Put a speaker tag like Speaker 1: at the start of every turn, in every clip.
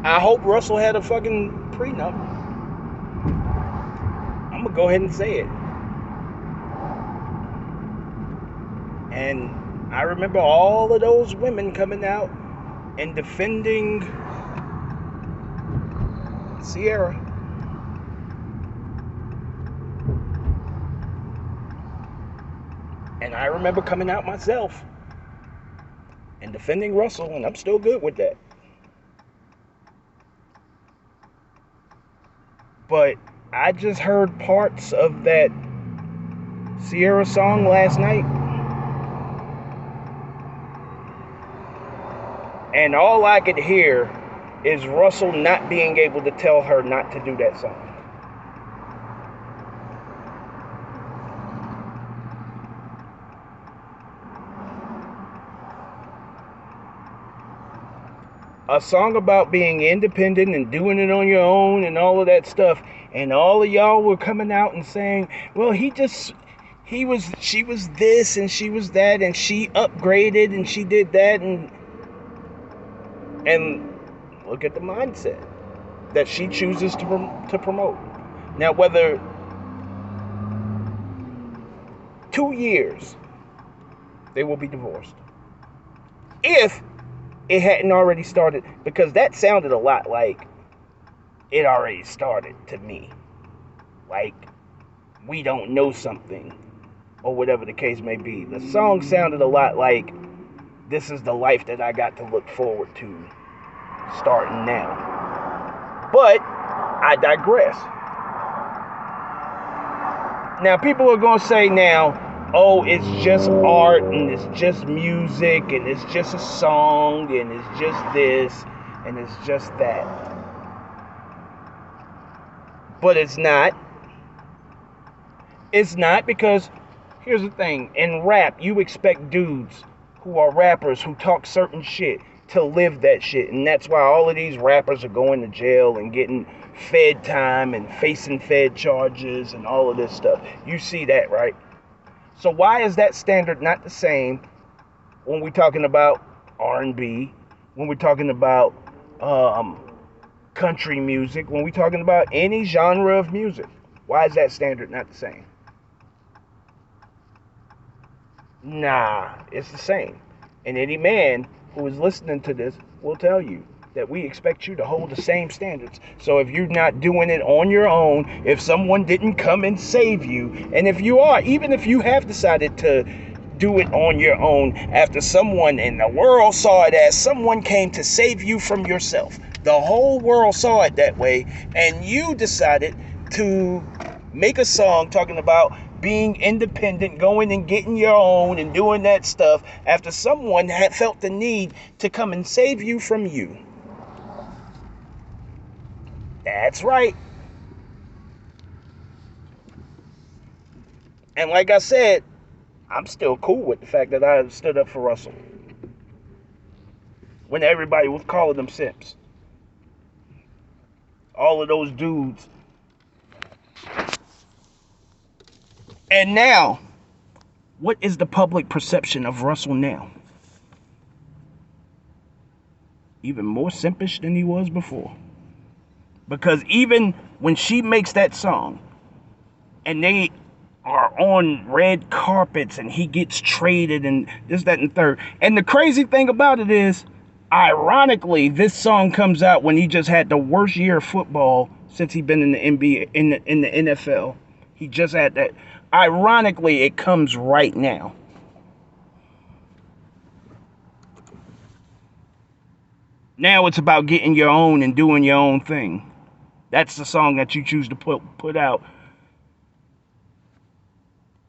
Speaker 1: I hope Russell had a fucking prenup. I'm gonna go ahead and say it. And I remember all of those women coming out and defending Ciara. And I remember coming out myself and defending Russell, and I'm still good with that. But I just heard parts of that Ciara song last night, and all I could hear is Russell not being able to tell her not to do that song. A song about being independent and doing it on your own and all of that stuff, and all of y'all were coming out and saying, well, she was this and she was that and she upgraded and she did that, and look at the mindset that she chooses to promote. Now, whether 2 years they will be divorced, if it hadn't already started, because that sounded a lot like it already started to me. Like we don't know something, or whatever the case may be. The song sounded a lot like this is the life that I got to look forward to starting now. But I digress. Now, people are going to say now, oh, it's just art and it's just music and it's just a song and it's just this and it's just that. But it's not. It's not, because here's the thing. In rap, you expect dudes who are rappers who talk certain shit to live that shit. And that's why all of these rappers are going to jail and getting fed time and facing fed charges and all of this stuff. You see that, right? So why is that standard not the same when we're talking about R&B, when we're talking about country music, when we're talking about any genre of music? Why is that standard not the same? Nah, it's the same. And any man who is listening to this will tell you that we expect you to hold the same standards. So if you're not doing it on your own, if someone didn't come and save you, and if you are, even if you have decided to do it on your own after someone in the world saw it as someone came to save you from yourself, the whole world saw it that way, and you decided to make a song talking about being independent, going and getting your own and doing that stuff after someone had felt the need to come and save you from you. That's right. And like I said, I'm still cool with the fact that I stood up for Russell when everybody was calling them simps. All of those dudes. And now, what is the public perception of Russell now? Even more simpish than he was before. Because even when she makes that song and they are on red carpets and he gets traded and this, that, and third. And the crazy thing about it is, ironically, this song comes out when he just had the worst year of football since he's been in the NBA, in the NFL. He just had that. Ironically, it comes right now. Now it's about getting your own and doing your own thing. That's the song that you choose to put out.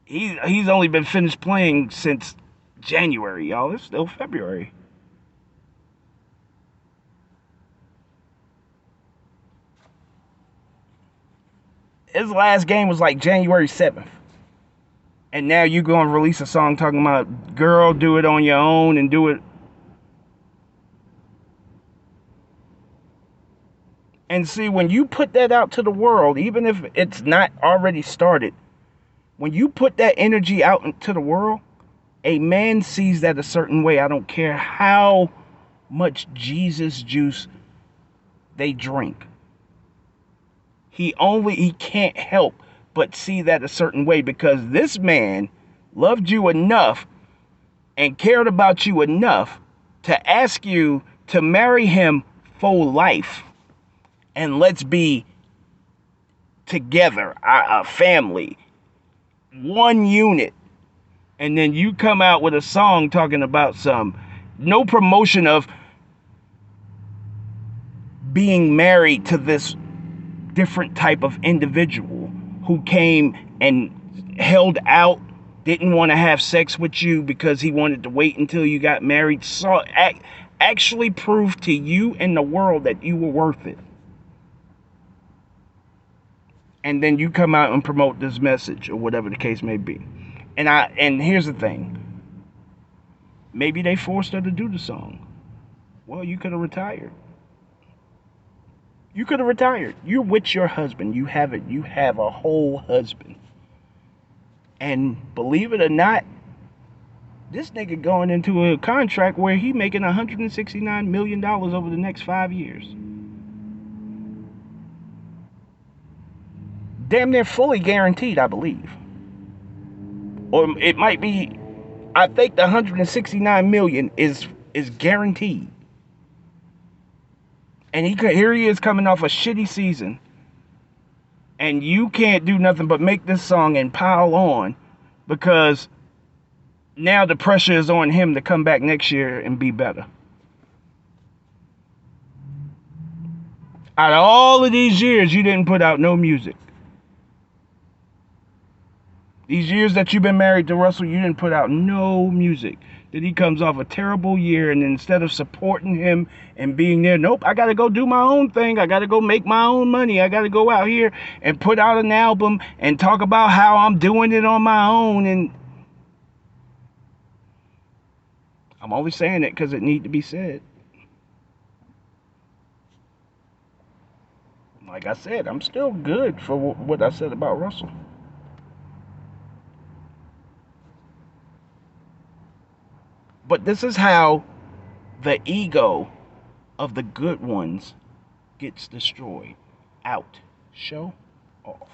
Speaker 1: He's only been finished playing since January, y'all. It's still February. His last game was like January 7th. And now you're going to release a song talking about, girl, do it on your own and do it. And see, when you put that out to the world, even if it's not already started, when you put that energy out into the world, a man sees that a certain way. I don't care how much Jesus juice they drink. He can't help but see that a certain way, because this man loved you enough and cared about you enough to ask you to marry him for life. And let's be together, a family, one unit. And then you come out with a song talking about no promotion of being married to this different type of individual who came and held out, didn't want to have sex with you because he wanted to wait until you got married. So actually proved to you and the world that you were worth it. And then you come out and promote this message or whatever the case may be. And here's the thing. Maybe they forced her to do the song. Well, you could have retired. You could have retired. You're with your husband. You have it. You have a whole husband. And believe it or not, this nigga going into a contract where he making $169 million over the next 5 years. Damn near fully guaranteed, I believe. Or it might be, I think the $169 million is guaranteed. And here he is coming off a shitty season. And you can't do nothing but make this song and pile on, because now the pressure is on him to come back next year and be better. Out of all of these years, you didn't put out no music. These years that you've been married to Russell, you didn't put out no music. Then he comes off a terrible year, and instead of supporting him and being there, nope, I got to go do my own thing. I got to go make my own money. I got to go out here and put out an album and talk about how I'm doing it on my own. And I'm only saying it because it needs to be said. Like I said, I'm still good for what I said about Russell. But this is how the ego of the good ones gets destroyed. Out. Show off.